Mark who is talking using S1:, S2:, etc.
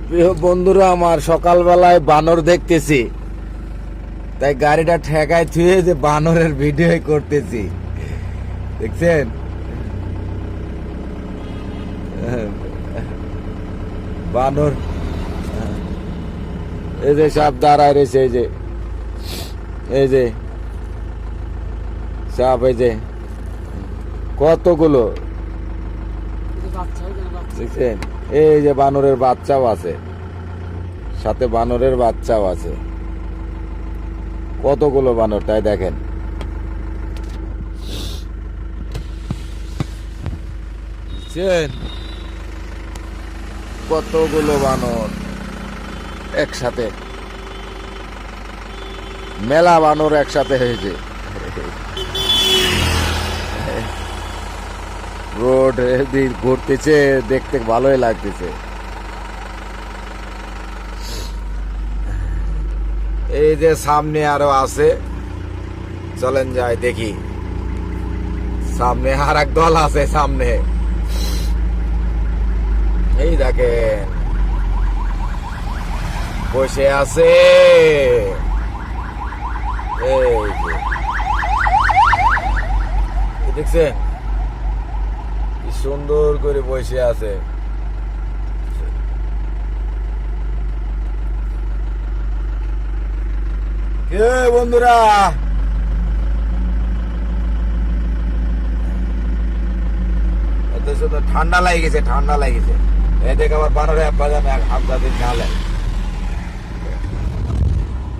S1: প্রিয় বন্ধুরা আমার, সকালবেলায় বানর দেখতেছি, তাই গাড়িটা ঠেকায় থুয়ে যে বানরের ভিডিও করতেছি। দেখছেন বানর, এই যে সাপ দাঁড়ায় রয়েছে, এই যে সাপ, এই যে কতগুলো দেখছেন। এই যে বানরের বাচ্চাও আছে, সাথে বানরের বাচ্চাও আছে, কতগুলো বানর তাই দেখেন। বুঝছেন কতগুলো বানর একসাথে, মেলা বানর একসাথে হয়েছে। রোড দিয়ে ঘুরতেছে, দেখতে ভালোই লাগতেছে। এই যে সামনে আরো আছে, চলেন যাই দেখি। সামনে আর এক দল আছে, সামনে এই দেখেন বসে আছে। এই যে দেখছেন কি সুন্দর করে বসে আছে। কে বন্ধুরা, ঠান্ডা লাগেছে, ঠান্ডা লাগেছে। এই দেখ আবার বানরে বাজানে হাত দিন নালে।